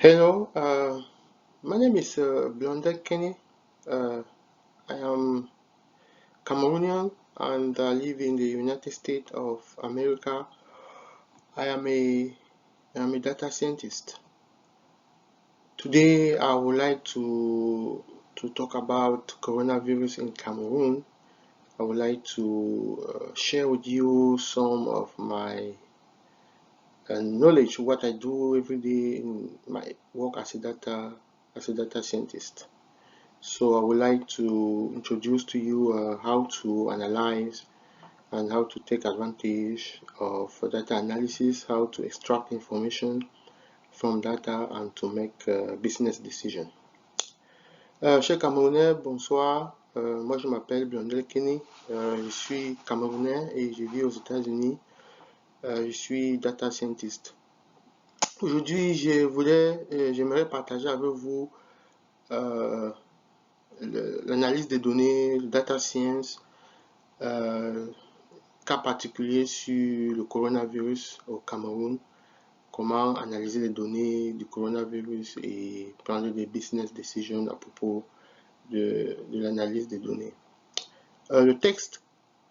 Hello, my name is Blondel Kenny. Uh, I am Cameroonian and I live in the United States of America. I am a data scientist. Today, I would like to talk about coronavirus in Cameroon. I would like to share with you some of my knowledge, what I do every day in my work as a data scientist. So I would like to introduce to you how to analyze and how to take advantage of data analysis, how to extract information from data and to make business decisions. Chers Camerounais, bonsoir. Moi je m'appelle Blondel Kenny. Je suis Camerounais et je vis aux États-Unis. Je suis data scientist. Aujourd'hui, j'aimerais partager avec vous l'analyse des données, le data science, cas particulier sur le coronavirus au Cameroun, comment analyser les données du coronavirus et prendre des business decisions à propos de l'analyse des données. Le texte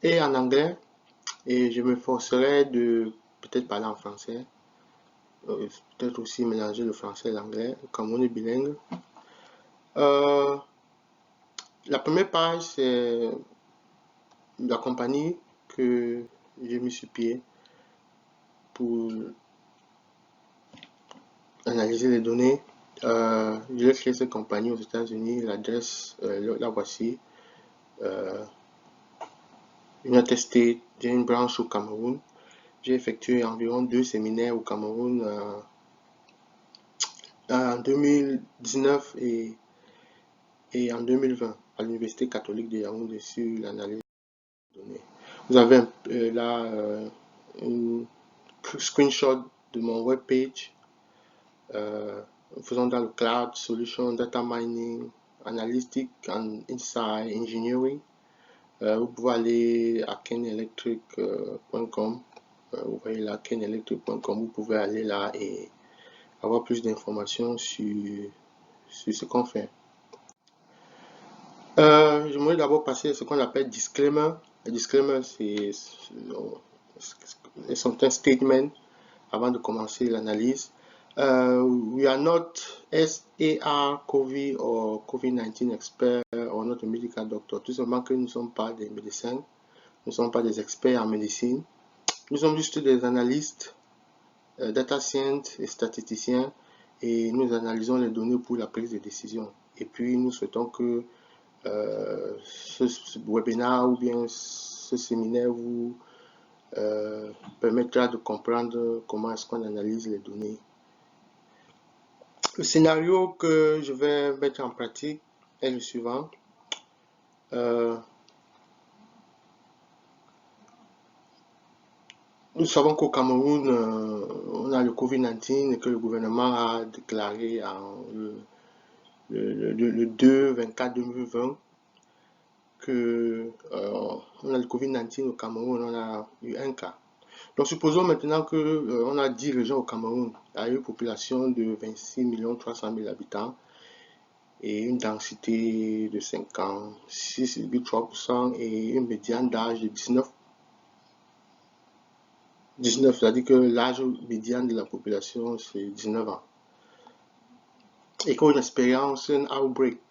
est en anglais et je me forcerai de peut-être parler en français, peut-être aussi mélanger le français et l'anglais. Le Cameroun est bilingue. La première page, c'est la compagnie que j'ai mis sur pied pour analyser les données. J'ai créé cette compagnie aux États-Unis. L'adresse, la voici. United States, j'ai une branche au Cameroun. J'ai effectué environ 2 séminaires au Cameroun en 2019 et en 2020 à l'Université catholique de Yaoundé sur l'analyse des données. Vous avez là un screenshot de mon webpage. Faisons dans le cloud, solution, data mining, analytic and insight engineering. Vous pouvez aller à kenelectric.com. Vous voyez là, kenelectric.com. Vous pouvez aller là et avoir plus d'informations sur ce qu'on fait. J'aimerais d'abord passer à ce qu'on appelle disclaimer. Le disclaimer, c'est un statement avant de commencer l'analyse. We are not SAR, COVID or COVID-19 expert or not a medical doctor. Tout simplement que nous ne sommes pas des médecins, nous ne sommes pas des experts en médecine. Nous sommes juste des analystes, data scientists et statisticiens et nous analysons les données pour la prise de décision. Et puis nous souhaitons que ce webinaire ou bien ce séminaire vous permettra de comprendre comment est-ce qu'on analyse les données. Le scénario que je vais mettre en pratique est le suivant. Nous savons qu'au Cameroun, on a le COVID-19 et que le gouvernement a déclaré le 2-24-2020 que on a le COVID-19 au Cameroun, on a eu un cas. Donc supposons maintenant que on a 10 régions au Cameroun, il y a une population de 26 300 000 habitants et une densité de 56,3% et une médiane d'âge de 19, c'est-à-dire que l'âge médian de la population c'est 19 ans. Et qu'on expérience un outbreak,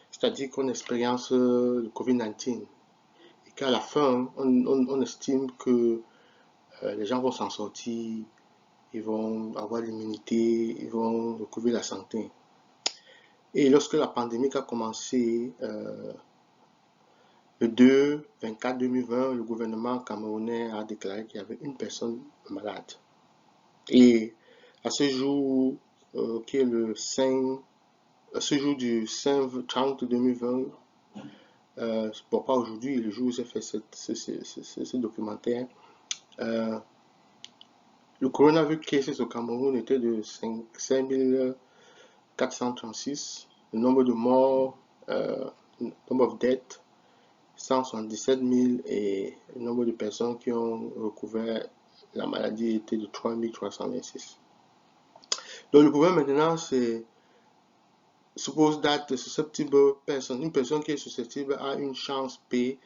c'est-à-dire qu'on expérience le COVID-19 et qu'à la fin on estime que les gens vont s'en sortir, ils vont avoir l'immunité, ils vont recouvrir la santé. Et lorsque la pandémie a commencé, le 2-24-2020, le gouvernement camerounais a déclaré qu'il y avait une personne malade. Et à ce jour, qui est le 5, ce jour du 5-30-2020, bon pas aujourd'hui, le jour où j'ai fait ce documentaire, le coronavirus cases au Cameroun était de 5436, le nombre de morts, number of deaths, 177 000 et le nombre de personnes qui ont recouvert la maladie était de 3326. Donc le problème maintenant, c'est suppose that the susceptible person, une personne qui est susceptible a une chance P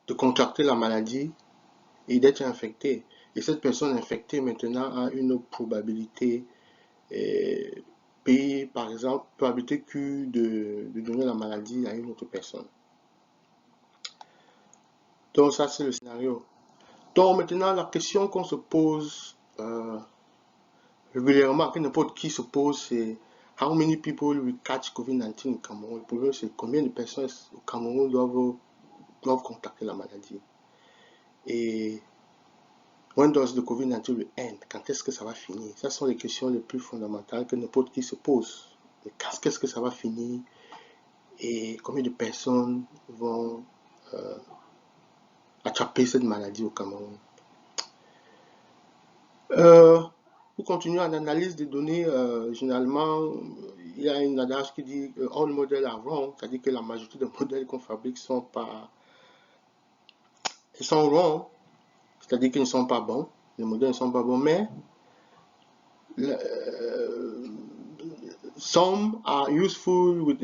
de contracter la maladie et d'être infectée. Et cette personne infectée maintenant a une probabilité P, par exemple, probabilité Q de donner la maladie à une autre personne. Donc ça, c'est le scénario. Donc maintenant, la question qu'on se pose régulièrement, que n'importe qui se pose, c'est how many people will catch COVID-19 au Cameroun? Le problème, c'est combien de personnes au Cameroun doivent contacter la maladie. Et when does the COVID-19 will end? Quand est-ce que ça va finir? Ce sont les questions les plus fondamentales que n'importe qui se pose. Qu'est-ce que ça va finir? Et combien de personnes vont attraper cette maladie au Cameroun? Pour continuer en analyse des données, généralement, il y a une adage qui dit all models are wrong, c'est-à-dire que la majorité des modèles qu'on fabrique sont wrong, c'est-à-dire qu'ils ne sont pas bons, les modèles ne sont pas bons, mais some are useful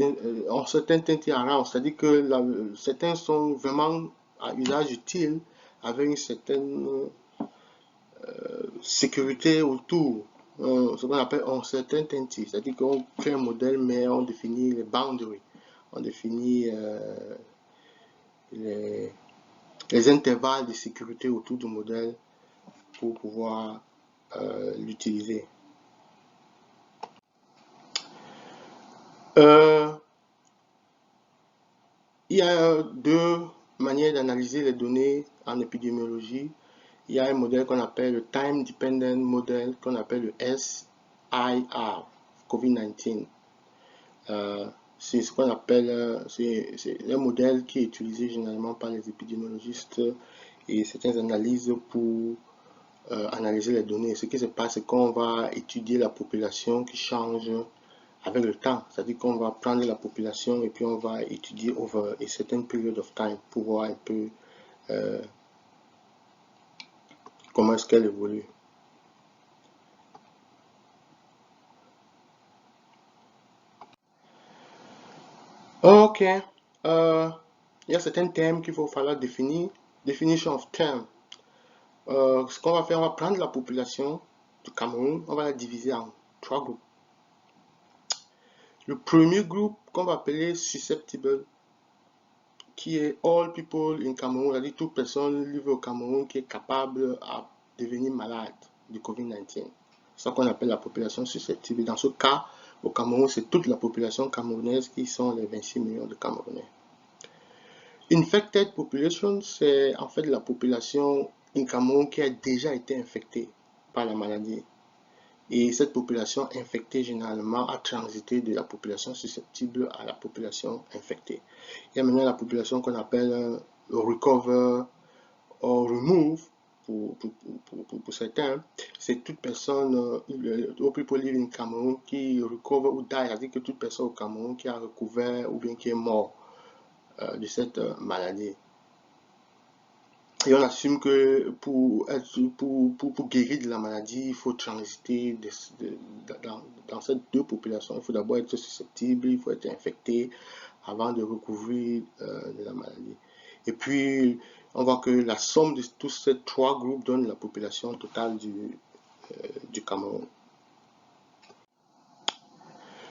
en certain things around, c'est-à-dire que certains sont vraiment à usage utile avec une certaine sécurité autour. Ce qu'on appelle uncertainty, c'est-à-dire qu'on crée un modèle mais on définit les boundaries, on définit les intervalles de sécurité autour du modèle pour pouvoir l'utiliser. Il y a deux manières d'analyser les données en épidémiologie. Il y a un modèle qu'on appelle le Time Dependent Model, qu'on appelle le SIR, COVID-19. C'est ce qu'on appelle, c'est un modèle qui est utilisé généralement par les épidémiologistes et certaines analyses pour analyser les données. Ce qui se passe, c'est qu'on va étudier la population qui change avec le temps. C'est-à-dire qu'on va prendre la population et puis on va étudier over a certain period of time pour voir un peu comment est-ce qu'elle évolue. Ok. Il y a certains thèmes qu'il faut falloir définir. Definition of term. Ce qu'on va faire, on va prendre la population du Cameroun, on va la diviser en 3 groupes. Le premier groupe qu'on va appeler susceptible, qui est all people in Cameroun, c'est-à-dire toute personne vivant au Cameroun qui est capable à devenir malade du COVID-19. C'est ça qu'on appelle la population susceptible. Dans ce cas, au Cameroun, c'est toute la population camerounaise qui sont les 26 millions de Camerounais. Infected population, c'est en fait la population in Cameroun qui a déjà été infectée par la maladie. Et cette population infectée, généralement, a transité de la population susceptible à la population infectée. Il y a maintenant la population qu'on appelle recover or remove, pour certains. C'est toute personne, au people live in Cameroun, qui recover ou die, c'est-à-dire que toute personne au Cameroun qui a recouvert ou bien qui est mort de cette maladie. Et on assume que pour guérir de la maladie, il faut transiter dans ces deux populations. Il faut d'abord être susceptible, il faut être infecté avant de recouvrir de la maladie. Et puis, on voit que la somme de tous ces 3 groupes donne la population totale du Cameroun.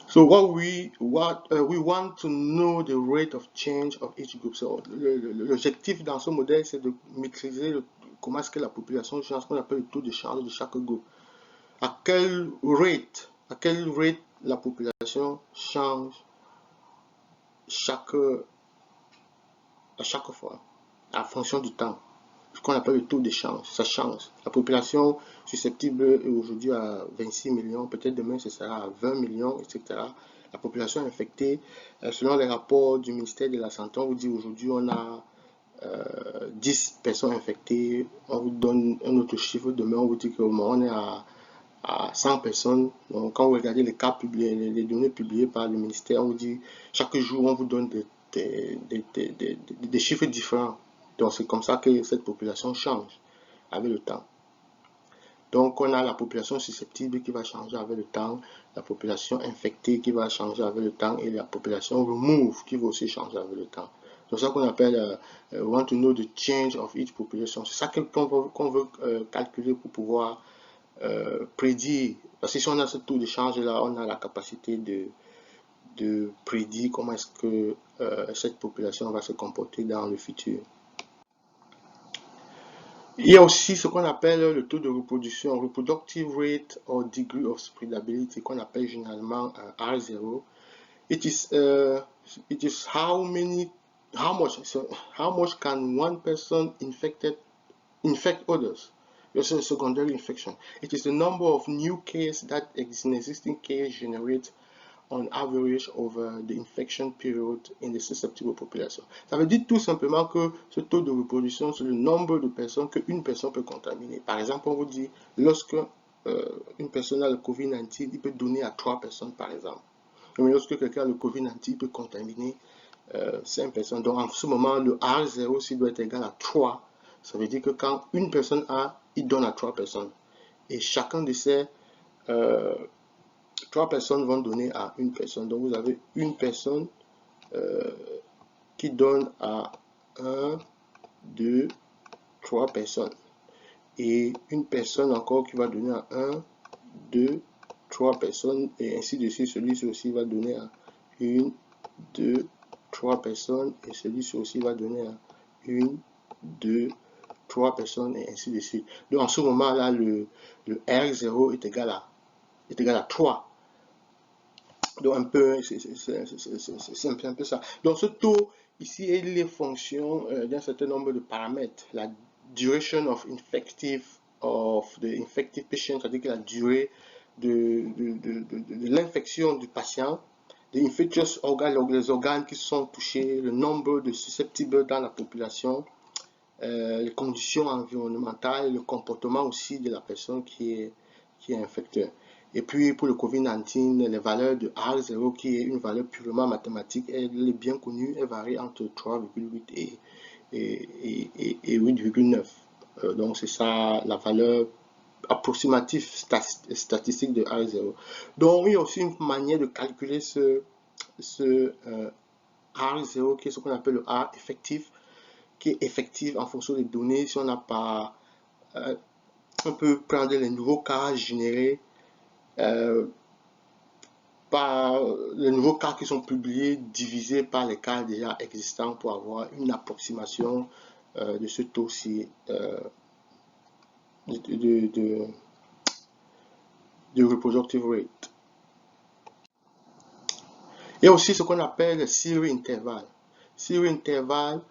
So we want to know the rate of change of each group. So, l'objectif dans ce modèle, c'est de maîtriser comment est-ce que la population change, ce qu'on appelle le taux de change de chaque groupe. À quel rate la population change à chaque fois, en fonction du temps. Ce qu'on appelle le taux de change, ça change. La population susceptible est aujourd'hui à 26 millions, peut-être demain ce sera à 20 millions, etc. La population infectée, selon les rapports du ministère de la Santé, on vous dit aujourd'hui on a 10 personnes infectées, on vous donne un autre chiffre, demain on vous dit qu'on est à 100 personnes. Donc quand vous regardez les cas publiés, les données publiées par le ministère, on vous dit chaque jour on vous donne des chiffres différents. Donc c'est comme ça que cette population change avec le temps. Donc, on a la population susceptible qui va changer avec le temps, la population infectée qui va changer avec le temps et la population remove qui va aussi changer avec le temps. C'est ça qu'on appelle want to know the change of each population. C'est ça qu'on veut calculer pour pouvoir prédire. Parce que si on a ce taux de change là, on a la capacité de prédire comment est-ce que cette population va se comporter dans le futur. Il y a aussi ce qu'on appelle le taux de reproduction, reproductive rate or degree of spreadability, qu'on appelle généralement R0. It is how much can one person infect others. It's a secondary infection. It is the number of new cases that an existing case generates on average over the infection period in the susceptible population. Ça veut dire tout simplement que ce taux de reproduction, c'est le nombre de personnes qu'une personne peut contaminer. Par exemple, on vous dit, lorsque une personne a le COVID-19, il peut donner à 3 personnes, par exemple. Mais lorsque quelqu'un a le COVID-19, il peut contaminer 5 personnes. Donc, en ce moment, le R0, s'il doit être égal à 3, ça veut dire que quand une personne a, il donne à 3 personnes. Et chacun de ces 3 personnes vont donner à une personne. Donc, vous avez une personne qui donne à 1, 2, 3 personnes. Et une personne encore qui va donner à 1, 2, 3 personnes. Et ainsi de suite. Celui-ci aussi va donner à 1, 2, 3 personnes. Et celui-ci aussi va donner à 1, 2, 3 personnes. Et ainsi de suite. Donc, en ce moment-là, le R0 est égal à 3. Donc, un peu, c'est un peu ça. Donc, ce taux, ici, il est fonction d'un certain nombre de paramètres. La duration of the infective patient, c'est-à-dire que la durée de l'infection du patient, les infectious organes, les organes qui sont touchés, le nombre de susceptibles dans la population, les conditions environnementales, le comportement aussi de la personne qui est infectée. Et puis pour le COVID-19, les valeurs de R0, qui est une valeur purement mathématique, elle est bien connue, elle varie entre 3,8 et 8,9. Donc c'est ça la valeur approximative statistique de R0. Donc il y a aussi une manière de calculer ce R0 qui est ce qu'on appelle le R effectif, qui est effectif en fonction des données. Si on n'a pas, on peut prendre les nouveaux cas générés par les nouveaux cas qui sont publiés divisés par les cas déjà existants pour avoir une approximation de ce taux-ci de reproductive rate. Il y a aussi ce qu'on appelle le series interval. Series interval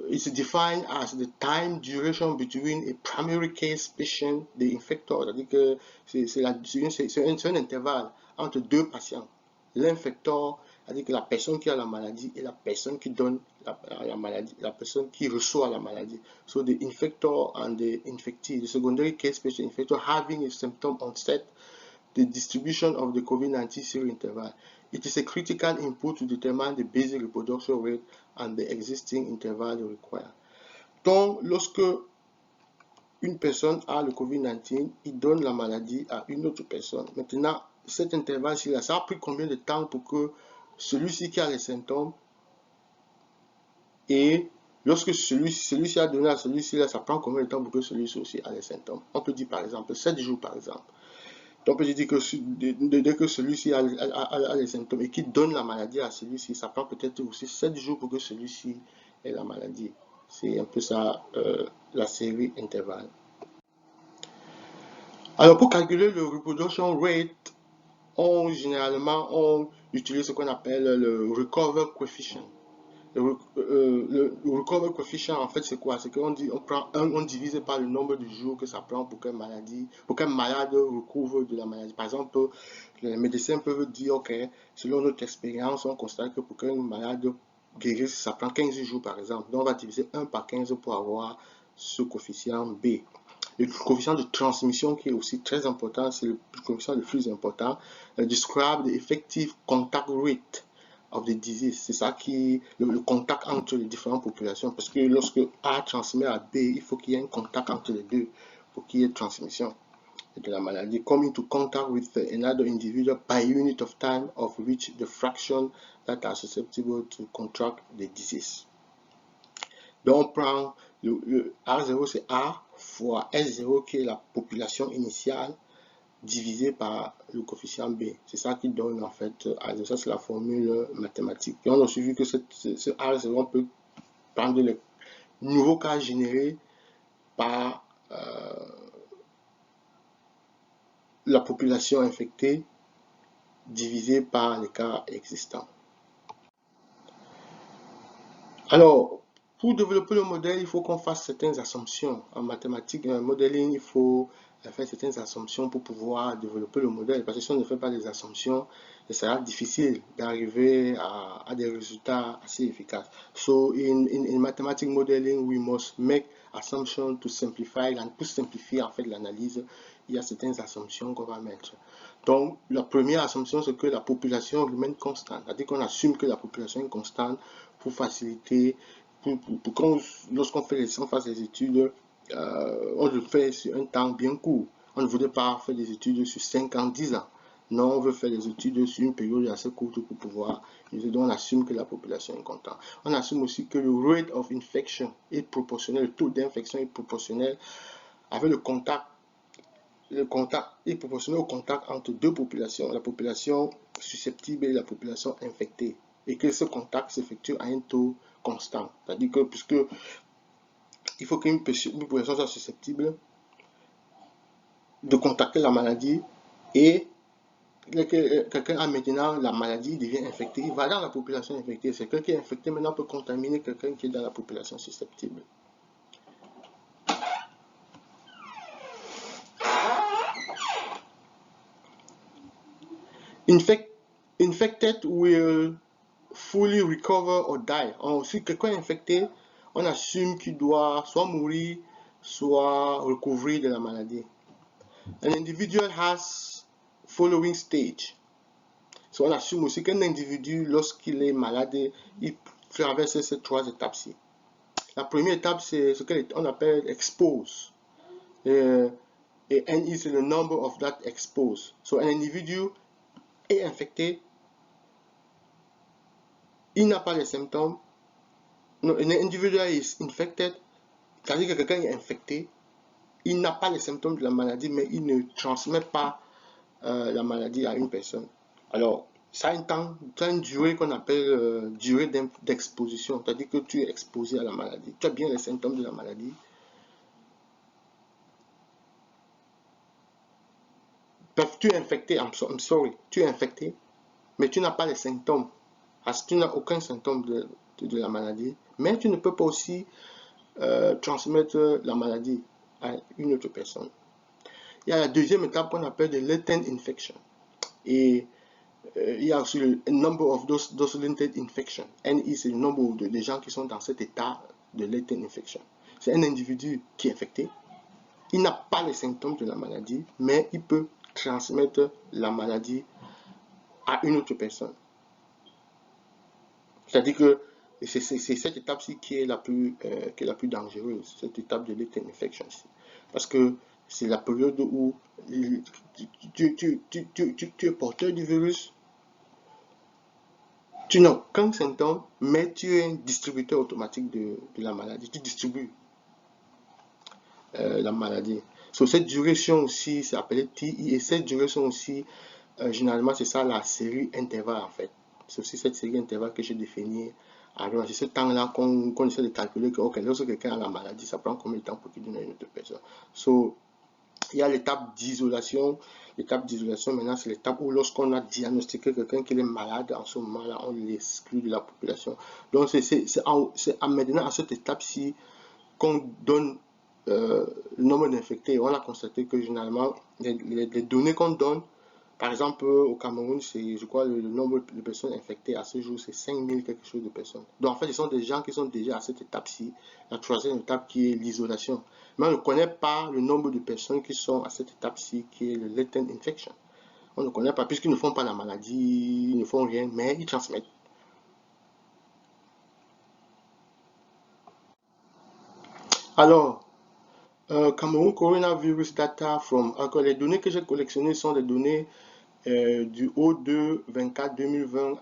is defined as the time duration between a primary case patient, the infector, c'est-à-dire que c'est un intervalle entre deux patients. L'infecteur, c'est-à-dire que la personne qui a la maladie et la personne qui donne la maladie, la personne qui reçoit la maladie. So the infector and the infectee, the secondary case patient infector having a symptom onset, the distribution of the COVID-19 series interval. It is a critical input to determine the basic reproduction rate and the existing interval required. Donc, lorsque une personne a le COVID-19, il donne la maladie à une autre personne. Maintenant, cet intervalle-ci, ça a pris combien de temps pour que celui-ci qui a les symptômes et lorsque celui-ci a donné à celui-ci, ça prend combien de temps pour que celui-ci aussi a les symptômes? On peut dire par exemple 7 jours par exemple. Donc, je dis que dès que celui-ci a les symptômes et qu'il donne la maladie à celui-ci, ça prend peut-être aussi 7 jours pour que celui-ci ait la maladie. C'est un peu ça, la série intervalle. Alors, pour calculer le reproduction rate, généralement, on utilise ce qu'on appelle le recovery coefficient. Le recovery coefficient, en fait, c'est quoi? C'est qu'on dit, on divise par le nombre de jours que ça prend pour qu'un malade recouvre de la maladie. Par exemple, les médecins peuvent dire, ok, selon notre expérience, on constate que pour qu'un malade guérisse, ça prend 15 jours, par exemple. Donc, on va diviser 1 par 15 pour avoir ce coefficient B. Le coefficient de transmission qui est aussi très important, c'est le coefficient le plus important. Describe the effective contact rate of the disease. C'est ça qui le contact entre les différentes populations, parce que lorsque A transmet à B, il faut qu'il y ait un contact entre les deux pour qu'il y ait transmission de la maladie. Come into contact with another individual by unit of time of which the fraction that are susceptible to contract the disease. Donc, on prend le R0, c'est A fois S0 qui est la population initiale divisé par le coefficient B. C'est ça qui donne en fait R0. Ça, c'est la formule mathématique. Et on a aussi vu que ce R0, on peut prendre le nouveau cas généré par la population infectée divisé par les cas existants. Alors, pour développer le modèle, il faut qu'on fasse certaines assumptions. En mathématiques, en modeling, il faut faire certaines assumptions pour pouvoir développer le modèle. Parce que si on ne fait pas des assumptions, ce sera difficile d'arriver à des résultats assez efficaces. So, in mathematical modeling, we must make assumptions to simplify. Pour simplifier en fait l'analyse, il y a certaines assumptions qu'on va mettre. Donc, la première assumption, c'est que la population remaine constante. C'est-à-dire qu'on assume que la population est constante pour faciliter, lorsqu'on fasse des études, on le fait sur un temps bien court. On ne voudrait pas faire des études sur 5 ans, 10 ans. Non, on veut faire des études sur une période assez courte pour pouvoir. Donc, on assume que la population est constante. On assume aussi que le rate of infection est proportionnel, le taux d'infection est proportionnel avec le contact. Le contact est proportionnel au contact entre deux populations, la population susceptible et la population infectée, et que ce contact s'effectue à un taux constant. C'est-à-dire que puisque il faut qu'une population soit susceptible de contacter la maladie et quelqu'un a maintenant la maladie, devient infecté, il va dans la population infectée. C'est quelqu'un qui est infecté maintenant peut contaminer quelqu'un qui est dans la population susceptible. Infected will fully recover or die. Si quelqu'un est infecté, on assume qu'il doit soit mourir, soit recouvrir de la maladie. An individual has following stage. So on assume aussi qu'un individu, lorsqu'il est malade, il traverse ces trois étapes-ci. La première étape, c'est ce qu'on appelle expose. Et NI, c'est le number of that expose. So un individu est infecté, il n'a pas les symptômes. No, an individual is infected, c'est-à-dire que quelqu'un est infecté, il n'a pas les symptômes de la maladie, mais il ne transmet pas la maladie à une personne. Alors, ça a une durée qu'on appelle durée d'exposition, c'est-à-dire que tu es exposé à la maladie. Tu as bien les symptômes de la maladie. Tu es infecté, I'm sorry, tu es infecté, mais tu n'as pas les symptômes. Parce que tu n'as aucun symptôme de la maladie, mais tu ne peux pas aussi transmettre la maladie à une autre personne. Il y a la deuxième étape qu'on appelle de latent infection. Et il y a aussi le number of those latent infections. NI, c'est le nombre de gens qui sont dans cet état de latent infection. C'est un individu qui est infecté. Il n'a pas les symptômes de la maladie, mais il peut transmettre la maladie à une autre personne. C'est-à-dire que c'est cette étape-ci qui est la plus dangereuse, cette étape de latent infection. Parce que c'est la période où tu es porteur du virus, tu n'as aucun symptôme, mais tu es un distributeur automatique de la maladie. Tu distribues la maladie. So, cette duration aussi, c'est appelé TI, et cette duration aussi, généralement, c'est ça la série intervalle en fait. C'est aussi cette série intervalle que j'ai définie. Alors, c'est ce temps-là qu'on essaie de calculer que, ok, lorsque quelqu'un a la maladie, ça prend combien de temps pour qu'il donne à une autre personne. So, il y a l'étape d'isolation. L'étape d'isolation, maintenant, c'est l'étape où lorsqu'on a diagnostiqué quelqu'un qui est malade, en ce moment-là, on l'exclut de la population. Donc, c'est maintenant à cette étape-ci qu'on donne le nombre d'infectés. On a constaté que généralement, les données qu'on donne, par exemple, au Cameroun, c'est, je crois, le nombre de personnes infectées à ce jour, c'est 5000 quelque chose de personnes. Donc, en fait, ce sont des gens qui sont déjà à cette étape-ci, la troisième étape qui est l'isolation. Mais on ne connaît pas le nombre de personnes qui sont à cette étape-ci, qui est le latent infection. On ne connaît pas, puisqu'ils ne font pas la maladie, ils ne font rien, mais ils transmettent. Alors, Cameroun coronavirus data from. Encore, les données que j'ai collectionnées sont des données du O2 24 2020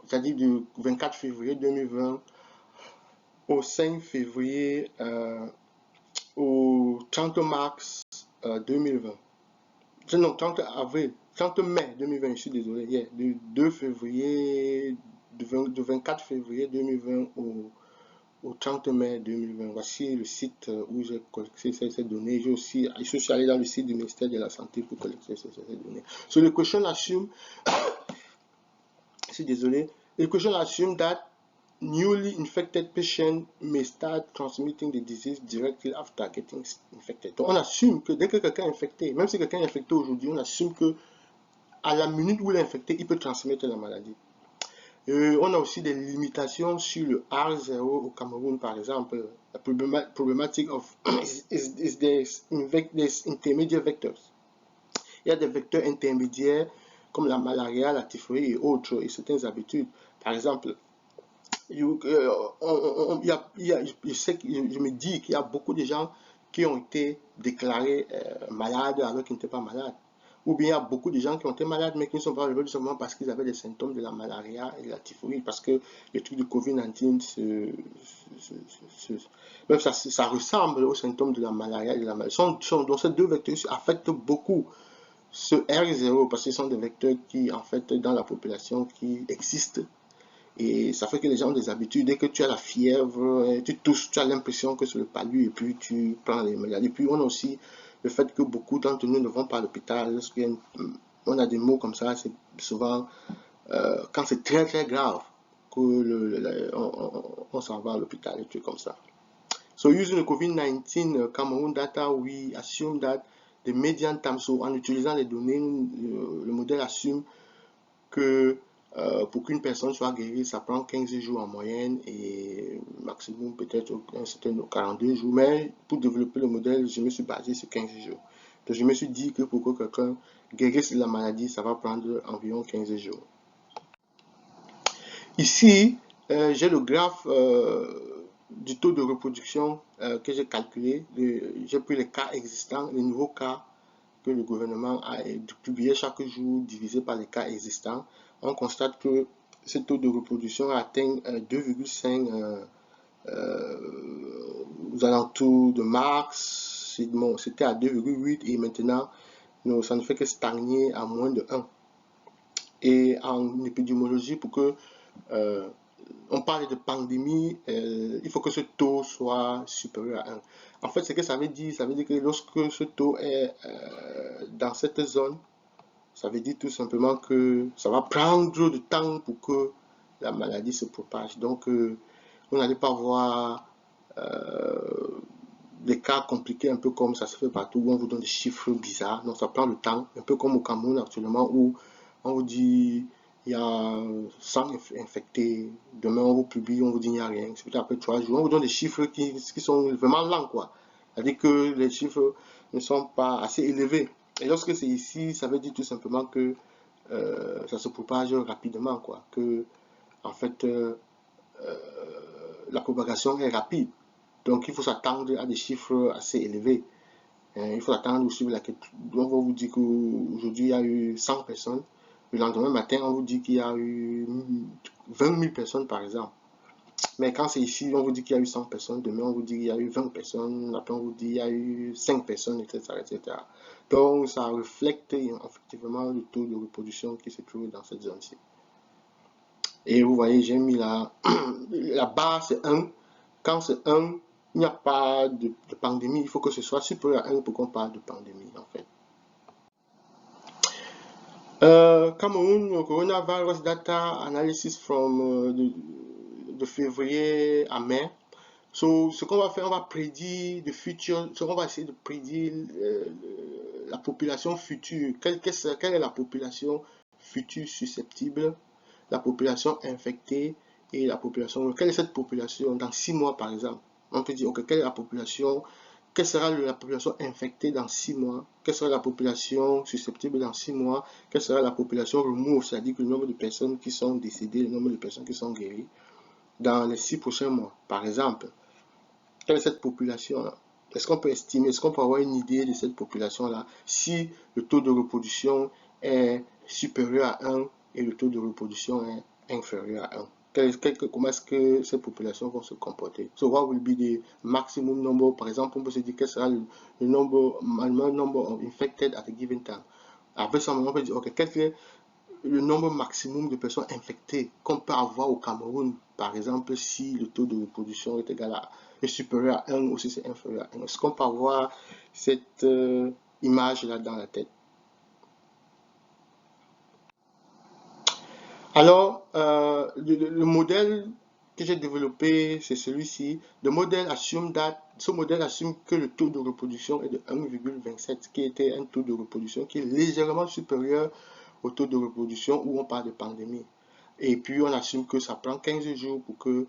c'est-à-dire du 24 février 2020 au 5 février au 30 mars 2020. Non, 30 avril, 30 mai 2020, je suis désolé, du 2 février, du 24 février 2020 au 30 mai 2020. Voici le site où j'ai collecté ces données. Je suis allé dans le site du ministère de la Santé pour collecter ces données. So the question assume, je suis désolé, the question assume that newly infected patient may start transmitting the disease directly after getting infected. Donc on assume que dès que quelqu'un est infecté, même si quelqu'un est infecté aujourd'hui, on assume que à la minute où il est infecté, il peut transmettre la maladie. On a aussi des limitations sur le R0 au Cameroun, par exemple. La problématique of is there's intermediate vectors. Il y a des vecteurs intermédiaires comme la malaria, la typhoïde et autres, et certaines habitudes. Par exemple, je me dis qu'il y a beaucoup de gens qui ont été déclarés malades alors qu'ils n'étaient pas malades. Ou bien il y a beaucoup de gens qui ont été malades mais qui ne sont pas revenus seulement parce qu'ils avaient des symptômes de la malaria et de la typhoïde. Parce que le truc du Covid-19, même ça ressemble aux symptômes de la malaria et de la maladie. Donc ces deux vecteurs affectent beaucoup ce R0 parce que ce sont des vecteurs qui, en fait, dans la population qui existent. Et ça fait que les gens ont des habitudes. Dès que tu as la fièvre, tu tousses, tu as l'impression que c'est le palu et puis tu prends les maladies. Et puis on a aussi le fait que beaucoup d'entre nous ne vont pas à l'hôpital. Lorsqu'on a des mots comme ça, c'est souvent quand c'est très très grave qu'on s'en va à l'hôpital et trucs comme ça. So using the COVID-19 Cameroon data, we assume that the median time, so en utilisant les données, le modèle assume que pour qu'une personne soit guérie, ça prend 15 jours en moyenne et maximum peut-être un certain 42 jours. Mais pour développer le modèle, je me suis basé sur 15 jours. Donc je me suis dit que pour que quelqu'un guérisse la maladie, ça va prendre environ 15 jours. Ici, j'ai le graphe du taux de reproduction que j'ai calculé. J'ai pris les cas existants, les nouveaux cas que le gouvernement a publié chaque jour divisé par les cas existants. On constate que ce taux de reproduction atteint 2,5 aux alentours de mars. C'était à 2,8 et maintenant ça ne fait que stagner à moins de 1. Et en épidémiologie, pour que on parle de pandémie, il faut que ce taux soit supérieur à 1. En fait, ce que ça veut dire que lorsque ce taux est dans cette zone, ça veut dire tout simplement que ça va prendre du temps pour que la maladie se propage. Donc, on n'allait pas voir des cas compliqués, un peu comme ça se fait partout, où on vous donne des chiffres bizarres. Donc, ça prend du temps, un peu comme au Cameroun actuellement, où on vous dit il y a 100 infectés, demain on vous publie, on vous dit il n'y a rien, c'est peut-être après 3 jours, on vous donne des chiffres qui sont vraiment lents, quoi. C'est-à-dire que les chiffres ne sont pas assez élevés. Et lorsque c'est ici, ça veut dire tout simplement que ça se propage rapidement, quoi. Que, en fait, la propagation est rapide. Donc, il faut s'attendre à des chiffres assez élevés. Il faut attendre aussi, on va vous dire qu'aujourd'hui, il y a eu 100 personnes. Le lendemain matin, on vous dit qu'il y a eu 20 000 personnes, par exemple. Mais quand c'est ici, on vous dit qu'il y a eu 100 personnes. Demain, on vous dit qu'il y a eu 20 personnes. Après, on vous dit qu'il y a eu 5 personnes, etc., etc. Donc, ça reflète effectivement le taux de reproduction qui se trouve dans cette zone-ci. Et vous voyez, j'ai mis la barre, c'est 1. Quand c'est 1, il n'y a pas de pandémie. Il faut que ce soit supérieur à 1 pour qu'on parle de pandémie, en fait. Cameroun coronavirus data analysis from de février à mai. So, ce qu'on va faire, on va prédire the future, on va essayer de prédire la population future. Quelle est la population future susceptible, la population infectée et la population. Quelle est cette population dans 6 mois, par exemple? On peut dire, ok, quelle est la population? Quelle sera la population infectée dans 6 mois? Quelle sera la population susceptible dans 6 mois? Quelle sera la population remove, c'est-à-dire que le nombre de personnes qui sont décédées, le nombre de personnes qui sont guéries dans les 6 prochains mois, par exemple? Quelle est cette population-là? Est-ce qu'on peut estimer, est-ce qu'on peut avoir une idée de cette population-là si le taux de reproduction est supérieur à 1 et le taux de reproduction est inférieur à 1? Comment est-ce que ces populations vont se comporter? So what will be the maximum number? Par exemple, on peut se dire quel sera le number of infected at a given time. Après ça, on peut dire, ok, quel est le nombre maximum de personnes infectées qu'on peut avoir au Cameroun, par exemple, si le taux de reproduction est égal à, est supérieur à 1 ou si c'est inférieur à 1. Est-ce qu'on peut avoir cette image-là dans la tête? Alors, le modèle que j'ai développé, c'est celui-ci. Ce modèle assume que le taux de reproduction est de 1,27, qui était un taux de reproduction qui est légèrement supérieur au taux de reproduction où on parle de pandémie. Et puis, on assume que ça prend 15 jours pour que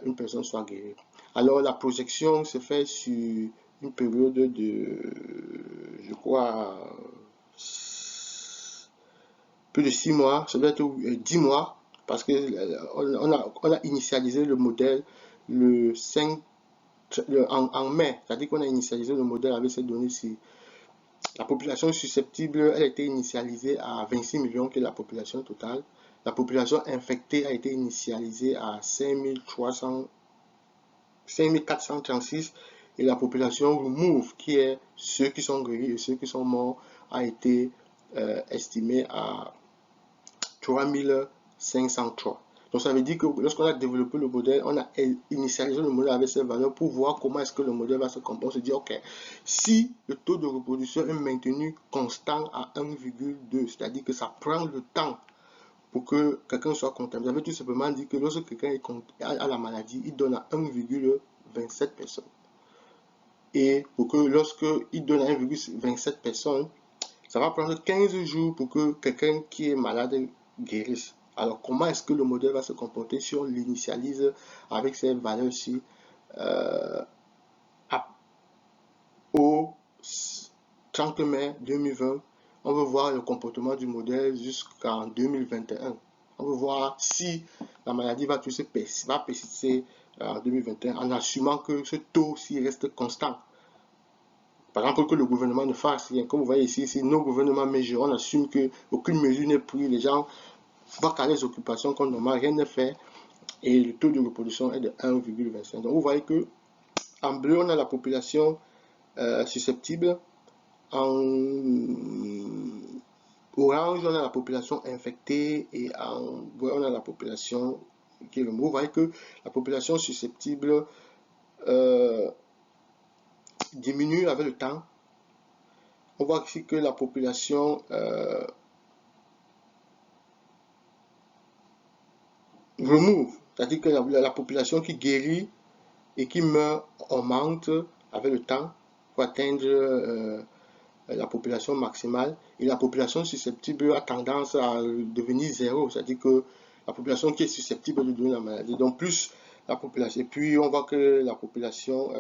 une personne soit guérie. Alors, la projection se fait sur une période de, je crois, plus de 6 mois, ça doit être 10 mois, parce que on a initialisé le modèle le 5, en mai, c'est-à-dire qu'on a initialisé le modèle avec ces données-ci. La population susceptible, elle a été initialisée à 26 millions, qui est la population totale. La population infectée a été initialisée à 5436 et la population remove, qui est ceux qui sont guéris et ceux qui sont morts, a été estimée à 3503. Donc ça veut dire que lorsqu'on a développé le modèle, on a initialisé le modèle avec ces valeurs pour voir comment est-ce que le modèle va se comporter. On se dit, ok, si le taux de reproduction est maintenu constant à 1,2, c'est-à-dire que ça prend le temps pour que quelqu'un soit contaminé. Ça veut tout simplement dire que lorsque quelqu'un a la maladie, il donne à 1,27 personnes. Et pour que lorsqu'il donne à 1,27 personnes, ça va prendre 15 jours pour que quelqu'un qui est malade guérisse. Alors, comment est-ce que le modèle va se comporter si on l'initialise avec ces valeurs-ci au 30 mai 2020? On veut voir le comportement du modèle jusqu'en 2021. On veut voir si la maladie va persister en 2021 en assumant que ce taux-ci reste constant. Par exemple, que le gouvernement ne fasse rien. Comme vous voyez ici, si nos gouvernements mesurent, on assume qu'aucune mesure n'est prise, les gens vont qu'à les occupations comme normal, rien n'est fait, et le taux de reproduction est de 1,25. Donc vous voyez que en bleu, on a la population susceptible, en orange, on a la population infectée, et en bleu, on a la population qui est le mot. Vous voyez que la population susceptible diminue avec le temps. On voit ici que la population remove, c'est-à-dire que la population qui guérit et qui meurt augmente avec le temps pour atteindre la population maximale, et la population susceptible a tendance à devenir zéro, c'est-à-dire que la population qui est susceptible de donner la maladie, donc plus la population, et puis on voit que la population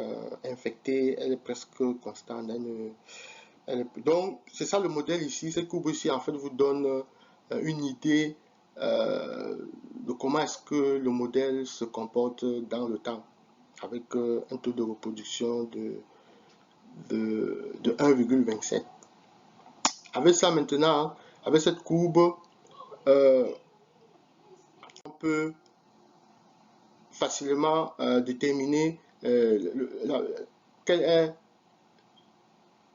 infectée, elle est presque constante. Donc c'est ça le modèle ici. Cette courbe ici en fait vous donne une idée de comment est-ce que le modèle se comporte dans le temps, avec un taux de reproduction de 1,27. Avec ça maintenant, avec cette courbe, on peut facilement déterminer quel est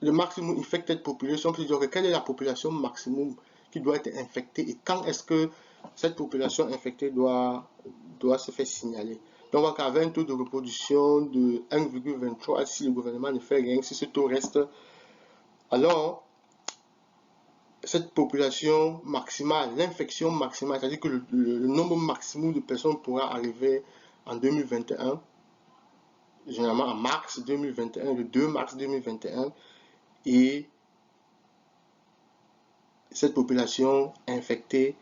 le maximum infected population, quelle est la population maximum qui doit être infectée et quand est-ce que cette population infectée doit se faire signaler. Donc on voit qu'avec un taux de reproduction de 1,23, si le gouvernement ne fait rien, si ce taux reste, alors cette population maximale, l'infection maximale, c'est-à-dire que le nombre maximum de personnes pourra arriver en 2021, généralement en mars 2021, le 2 mars 2021, et cette population infectée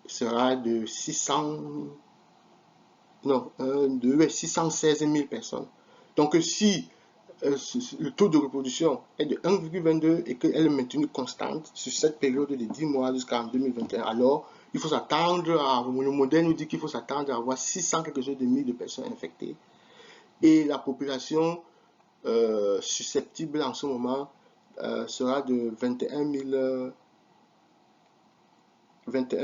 sera de 616 000 personnes. Donc si le taux de reproduction est de 1,22 et qu'elle est maintenue constante sur cette période de 10 mois jusqu'en 2021, alors il faut s'attendre le modèle nous dit qu'il faut s'attendre à avoir 600 quelque chose de mille de personnes infectées et la population susceptibles en ce moment sera de 21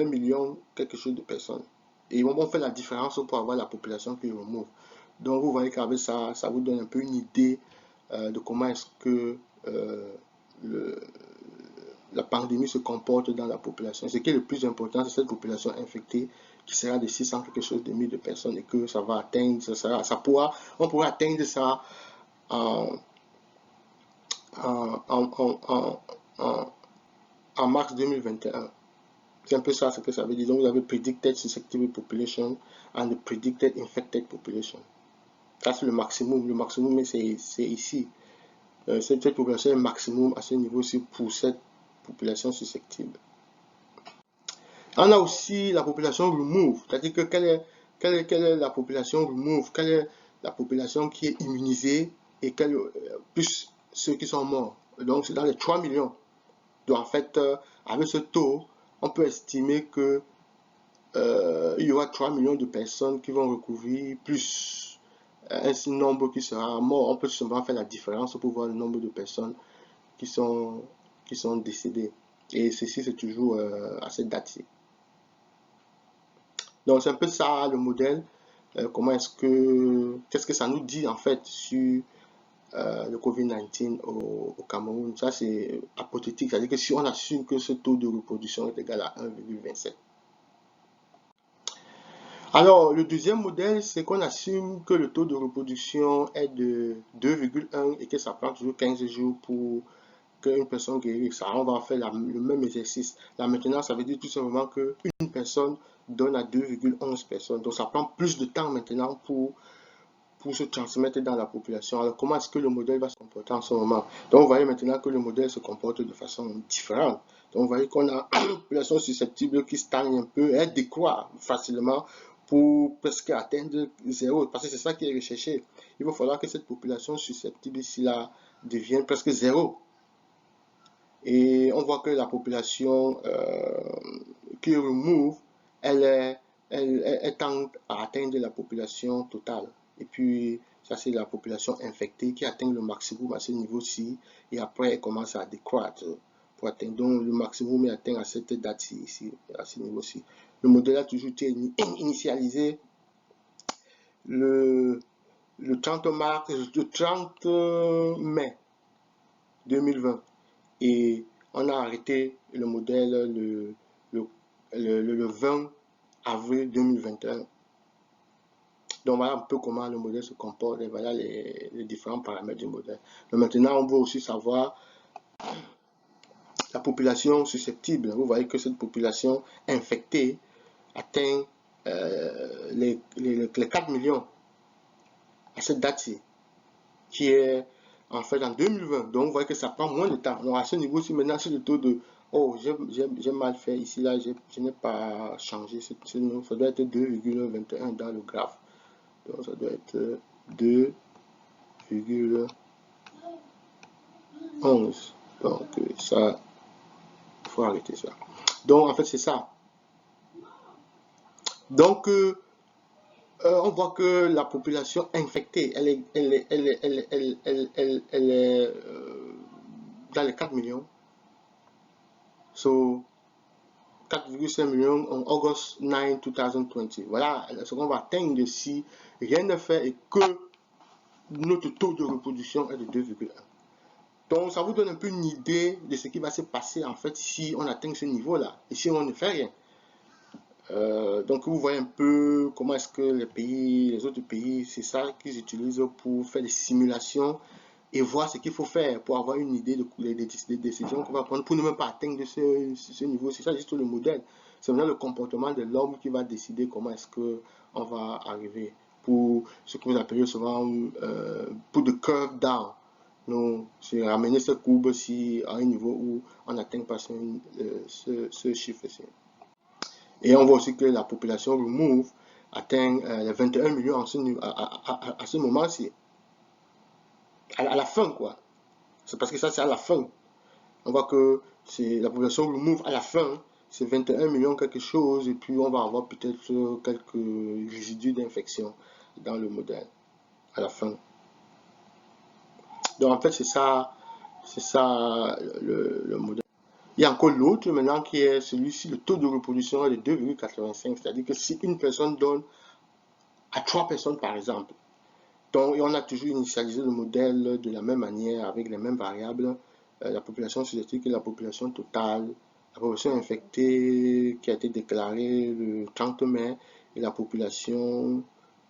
millions quelque chose de personnes. Et on fait la différence pour avoir la population qui remove. Donc vous voyez qu'avec ça, ça vous donne un peu une idée de comment est-ce que la pandémie se comporte dans la population. Ce qui est le plus important, c'est cette population infectée qui sera de 600 quelque chose de mille de personnes et que ça va atteindre, on pourra atteindre ça en, en mars 2021. C'est un peu ça ce que ça veut dire. Donc vous avez predicted susceptible population and the predicted infected population. Ça c'est le maximum. Le maximum c'est ici. Cette population est maximum à ce niveau-ci pour cette population susceptible. On a aussi la population remove, c'est-à-dire que quelle est la population remove, quelle est la population qui est immunisée et plus ceux qui sont morts. Donc c'est dans les 3 millions. Donc en fait, avec ce taux, on peut estimer que il y aura 3 millions de personnes qui vont recouvrir, plus un nombre qui sera mort. On peut seulement faire la différence pour voir le nombre de personnes qui sont décédées. Et ceci, c'est toujours à cette date-ci. Donc c'est un peu ça le modèle. Qu'est-ce que ça nous dit en fait sur le Covid-19 au Cameroun? Ça c'est hypothétique, c'est-à-dire que si on assume que ce taux de reproduction est égal à 1,27. Alors le deuxième modèle, c'est qu'on assume que le taux de reproduction est de 2,1 et que ça prend toujours 15 jours pour qu'une personne guérisse. Ça, on va faire le même exercice. Là maintenant, ça veut dire tout simplement qu'une personne donne à 2,11 personnes. Donc ça prend plus de temps maintenant pour se transmettre dans la population. Alors comment est-ce que le modèle va se comporter en ce moment? Donc vous voyez maintenant que le modèle se comporte de façon différente. Donc vous voyez qu'on a une population susceptible qui stagne un peu, elle décroît facilement pour presque atteindre 0, parce que c'est ça qui est recherché. Il va falloir que cette population susceptible ici-là devienne presque 0. Et on voit que la population qui remove, elle tend à atteindre la population totale. Et puis, ça c'est la population infectée qui atteint le maximum à ce niveau-ci. Et après, elle commence à décroître pour atteindre. Donc, le maximum est atteint à cette date-ci, ici, à ce niveau-ci. Le modèle a toujours été initialisé le 30 mai 2020. Et on a arrêté le modèle le 20 avril 2021. Donc voilà un peu comment le modèle se comporte et voilà les différents paramètres du modèle. Donc maintenant, on veut aussi savoir la population susceptible. Vous voyez que cette population infectée atteint les 4 millions à cette date-ci, qui est en fait en 2020. Donc vous voyez que ça prend moins de temps. Donc à ce niveau-ci, maintenant, c'est le taux de... Oh, j'ai mal fait ici, là, je n'ai pas changé. Ça doit être 2,21 dans le graphe. Donc ça doit être 2,11. Donc ça, il faut arrêter ça. Donc en fait, c'est ça. Donc, on voit que la population infectée, elle est dans les 4 millions. So, 4,5 millions en August 9, 2020. Voilà ce qu'on va atteindre si rien ne fait et que notre taux de reproduction est de 2,1. Donc, ça vous donne un peu une idée de ce qui va se passer en fait si on atteint ce niveau-là et si on ne fait rien. Donc vous voyez un peu comment est-ce que les autres pays, c'est ça qu'ils utilisent pour faire des simulations et voir ce qu'il faut faire pour avoir une idée des décisions qu'on va prendre pour ne même pas atteindre ce niveau. C'est ça juste le modèle. C'est maintenant le comportement de l'homme qui va décider comment est-ce qu'on va arriver pour ce que vous appelez souvent pour the curve down. Donc, c'est ramener cette courbe-ci à un niveau où on n'atteint pas ce chiffre-ci. Et on voit aussi que la population remove atteint les 21 millions à ce moment-ci. À la fin, quoi. C'est parce que ça, c'est à la fin. On voit que c'est la population remove à la fin, c'est 21 millions quelque chose, et puis on va avoir peut-être quelques résidus d'infection dans le modèle à la fin. Donc en fait, c'est ça le modèle. Il y a encore l'autre maintenant qui est celui-ci, le taux de reproduction est de 2,85. C'est-à-dire que si une personne donne à 3 personnes par exemple, donc on a toujours initialisé le modèle de la même manière avec les mêmes variables, la population susceptible et la population totale, la population infectée qui a été déclarée le 30 mai et la population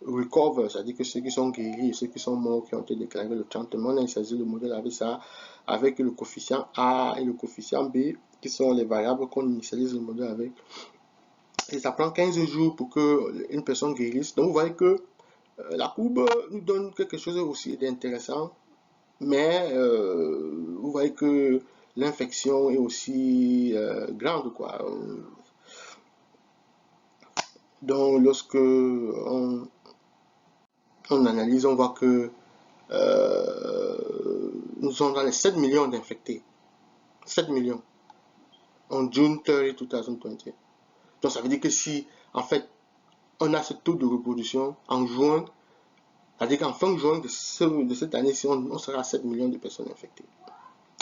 recover, c'est-à-dire que ceux qui sont guéris et ceux qui sont morts qui ont été déclarés le 30 mai. On a initialisé le modèle avec ça, avec le coefficient A et le coefficient B qui sont les variables qu'on initialise le modèle avec. Et ça prend 15 jours pour qu'une personne guérisse. Donc vous voyez que la courbe nous donne quelque chose aussi d'intéressant, mais vous voyez que l'infection est aussi grande, quoi. Donc lorsque on analyse, on voit que nous sommes dans les 7 millions d'infectés. 7 millions en June 30, 2020. Donc ça veut dire que si en fait on a ce taux de reproduction en juin, c'est-à-dire qu'en fin juin de cette année-ci, on sera à 7 millions de personnes infectées.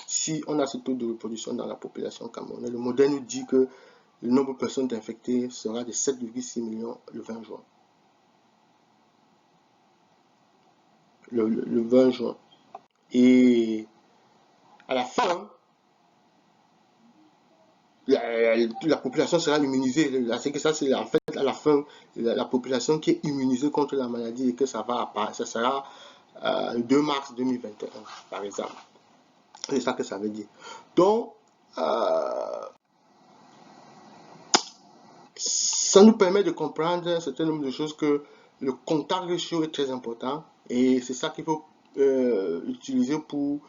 Si on a ce taux de reproduction dans la population camerounaise, le modèle nous dit que le nombre de personnes infectées sera de 7,6 millions le 20 juin. Le 20 juin. Et à la fin, la population sera immunisée. C'est que ça, c'est en fait à la fin la population qui est immunisée contre la maladie et que ça va apparaître. Ça sera le 2 mars 2021, par exemple. C'est ça que ça veut dire. Donc, ça nous permet de comprendre un certain nombre de choses, que le contact ratio est très important et c'est ça qu'il faut utiliser pour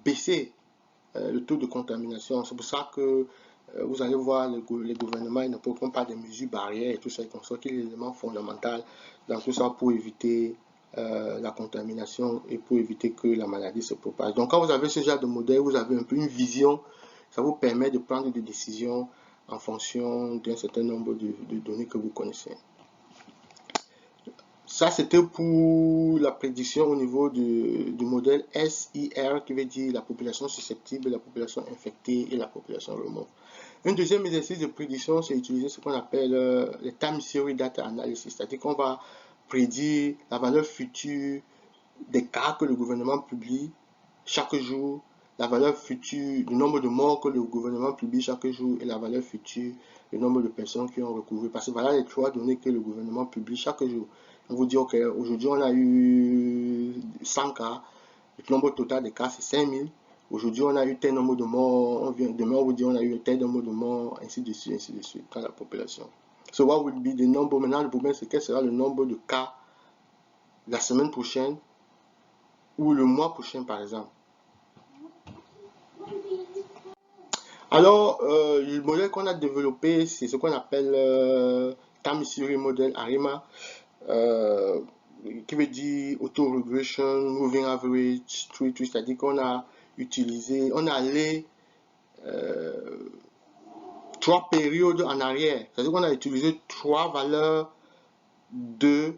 baisser le taux de contamination. C'est pour ça que vous allez voir les gouvernements ne proposent pas des mesures barrières et tout ça, comme ça, qui est l'élément fondamental dans tout ça pour éviter la contamination et pour éviter que la maladie se propage. Donc quand vous avez ce genre de modèle, vous avez un peu une vision, ça vous permet de prendre des décisions en fonction d'un certain nombre de données que vous connaissez. Ça, c'était pour la prédiction au niveau du modèle SIR, qui veut dire la population susceptible, la population infectée et la population remote. Un deuxième exercice de prédiction, c'est utiliser ce qu'on appelle le Time Series Data Analysis, c'est-à-dire qu'on va prédire la valeur future des cas que le gouvernement publie chaque jour, la valeur future du nombre de morts que le gouvernement publie chaque jour et la valeur future du nombre de personnes qui ont recouvré. Parce que voilà les trois données que le gouvernement publie chaque jour. On vous dit, ok, aujourd'hui on a eu 100 cas, le nombre total de cas c'est 5000. Aujourd'hui on a eu tel nombre de morts, demain on vous dit on a eu tel nombre de morts, ainsi de suite, dans la population. So what would be the number? Maintenant le problème c'est quel sera le nombre de cas la semaine prochaine ou le mois prochain par exemple. Alors, le modèle qu'on a développé, c'est ce qu'on appelle Time Series Model ARIMA, qui veut dire Auto-Regression, Moving Average, c'est-à-dire qu'on a utilisé, on a allé 3 périodes en arrière, c'est-à-dire qu'on a utilisé 3 valeurs du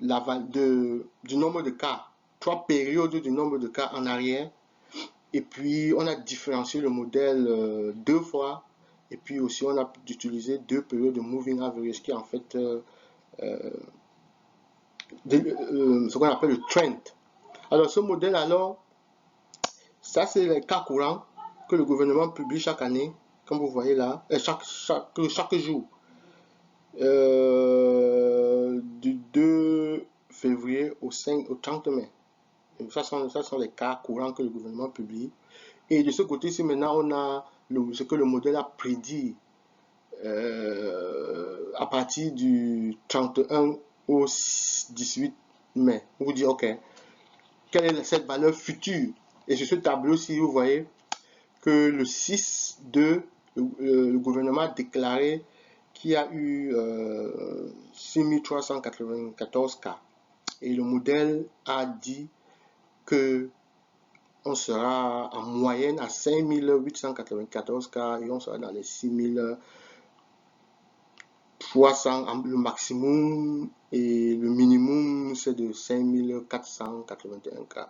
nombre de cas, 3 périodes du nombre de cas en arrière. Et puis, on a différencié le modèle 2 fois. Et puis aussi, on a utilisé 2 périodes de moving average qui est en fait ce qu'on appelle le trend. Alors, ce modèle, alors, ça, c'est les cas courants que le gouvernement publie chaque année, comme vous voyez là, chaque jour. Du 2 février au 30 mai. Ça sont les cas courants que le gouvernement publie. Et de ce côté-ci, maintenant, on a ce que le modèle a prédit à partir du 31 au 18 mai. On vous dit, OK, quelle est cette valeur future? Et sur ce tableau-ci, vous voyez que le 6-2, le gouvernement a déclaré qu'il y a eu 6394 cas. Et le modèle a dit que on sera en moyenne à 5894 cas et on sera dans les fois 100, le maximum et le minimum c'est de 5481 cas.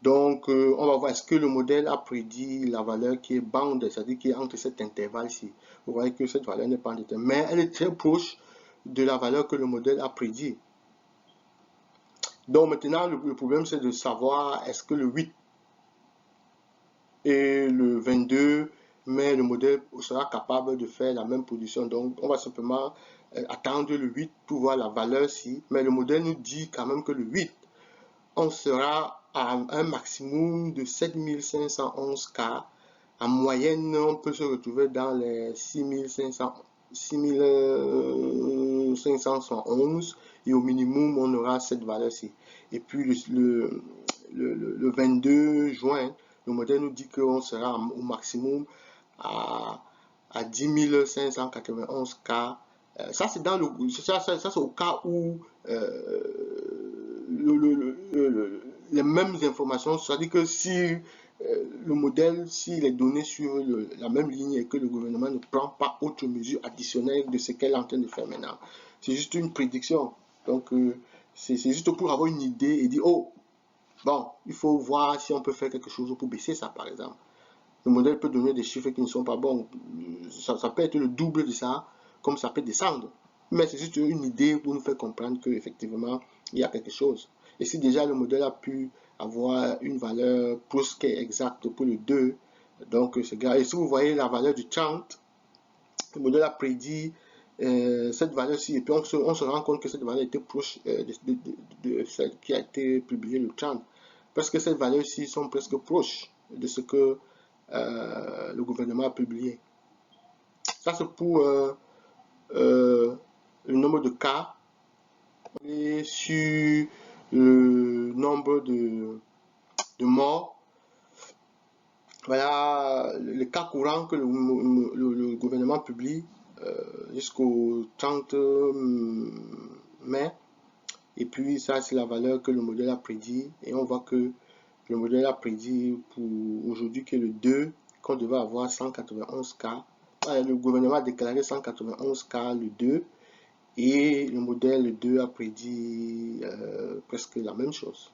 Donc, on va voir est-ce que le modèle a prédit la valeur qui est bound, c'est-à-dire qui est entre cet intervalle-ci. Vous voyez que cette valeur n'est pas déterminée, mais elle est très proche de la valeur que le modèle a prédit. Donc maintenant, le problème c'est de savoir est-ce que le 8 et le 22, mais le modèle sera capable de faire la même position. Donc on va simplement attendre le 8 pour voir la valeur ci, mais le modèle nous dit quand même que le 8, on sera à un maximum de 7511 cas. En moyenne, on peut se retrouver dans les 6511 et au minimum, on aura cette valeur-ci. Et puis le 22 juin, le modèle nous dit qu'on sera au maximum à 10 591 cas. Ça, c'est dans c'est au cas où les mêmes informations, c'est-à-dire que si le modèle, s'il est donné sur la même ligne et que le gouvernement ne prend pas autre mesure additionnelle de ce qu'elle est en train de faire maintenant. C'est juste une prédiction. Donc, c'est juste pour avoir une idée et dire, oh, bon, il faut voir si on peut faire quelque chose pour baisser ça, par exemple. Le modèle peut donner des chiffres qui ne sont pas bons. Ça peut être le double de ça, comme ça peut descendre. Mais c'est juste une idée pour nous faire comprendre qu'effectivement, il y a quelque chose. Et si déjà le modèle a pu avoir une valeur presque exacte pour le 2, donc c'est grave. Et si vous voyez la valeur du 30, le modèle a prédit cette valeur-ci. Et puis on se rend compte que cette valeur était proche de celle qui a été publiée le 30. Parce que ces valeurs-ci sont presque proches de ce que le gouvernement a publié. Ça, c'est pour le nombre de cas. Et sur le nombre de morts, voilà les cas courants que le gouvernement publie jusqu'au 30 mai. Et puis ça, c'est la valeur que le modèle a prédit. Et on voit que le modèle a prédit pour aujourd'hui que le 2, qu'on devait avoir 191 cas. Le gouvernement a déclaré 191 cas le 2. Et le modèle 2 a prédit presque la même chose.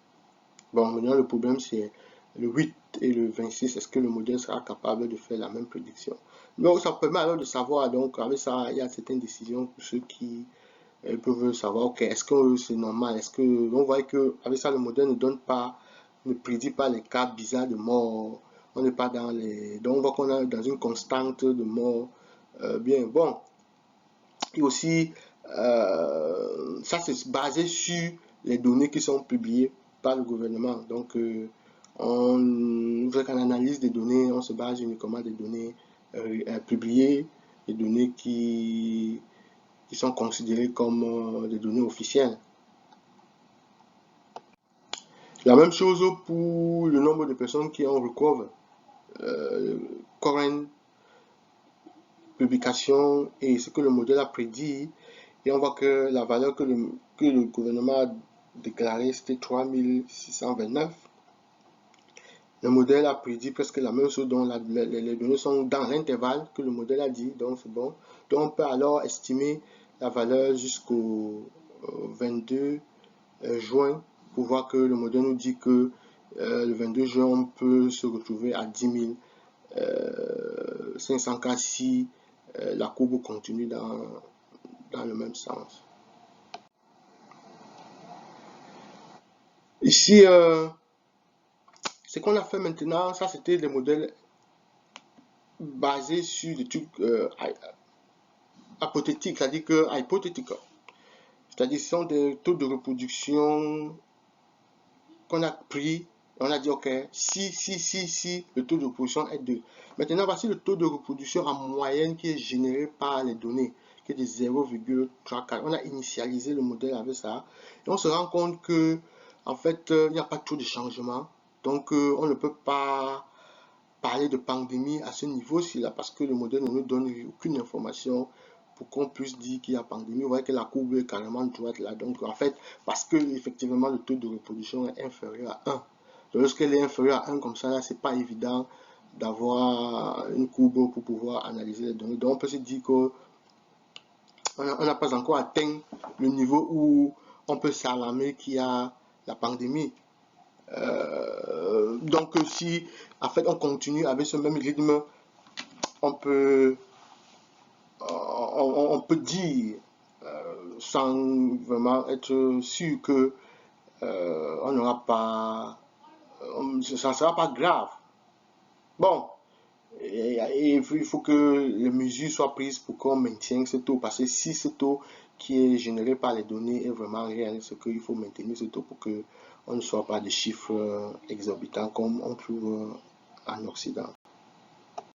Bon, maintenant le problème c'est le 8 et le 26. Est-ce que le modèle sera capable de faire la même prédiction? Donc ça permet alors de savoir, donc avec ça, il y a certaines décisions pour ceux qui peuvent savoir, ok, est-ce que c'est normal? Est-ce que on voit que avec ça le modèle ne prédit pas les cas bizarres de mort. On n'est pas dans les. Donc on voit qu'on est dans une constante de mort. Bien, bon. Et aussi, ça c'est basé sur les données qui sont publiées par le gouvernement. Donc, on fait qu'en analyse des données, on se base uniquement des données publiées, des données qui sont considérées comme des données officielles. La même chose pour le nombre de personnes qui ont recover. Current publication et ce que le modèle a prédit. Et on voit que la valeur que le gouvernement a déclarée, c'était 3629. Le modèle a prédit presque la même chose, dont les données sont dans l'intervalle que le modèle a dit, donc c'est bon. Donc on peut alors estimer la valeur jusqu'au 22 juin pour voir que le modèle nous dit que le 22 juin, on peut se retrouver à 10 500 cas si la courbe continue dans le même sens. Ici, ce qu'on a fait maintenant, ça c'était des modèles basés sur des trucs hypothétiques, c'est-à-dire que hypothétiques. C'est-à-dire ce sont des taux de reproduction qu'on a pris, on a dit ok, si le taux de reproduction est 2. Maintenant, voici le taux de reproduction en moyenne qui est généré par les données, qui est de 0,34. On a initialisé le modèle avec ça. Et on se rend compte que en fait, il n'y a pas trop de changements. Donc, on ne peut pas parler de pandémie à ce niveau-ci là parce que le modèle ne nous donne aucune information pour qu'on puisse dire qu'il y a pandémie. Vous voyez que la courbe est carrément droite là. Donc, en fait, parce que effectivement le taux de reproduction est inférieur à 1. Donc, lorsqu'elle est inférieure à 1 comme ça, là, c'est pas évident d'avoir une courbe pour pouvoir analyser les données. Donc, on peut se dire que on n'a pas encore atteint le niveau où on peut s'alarmer qu'il y a la pandémie. Donc si en fait on continue avec ce même rythme, on peut dire sans vraiment être sûr que on n'aura pas, ça ne sera pas grave. Bon, et il faut que les mesures soient prises pour qu'on maintienne ce taux, parce que si ce taux qui est généré par les données est vraiment réel, c'est qu'il faut maintenir ce taux pour que on ne soit pas des chiffres exorbitants comme on trouve en Occident.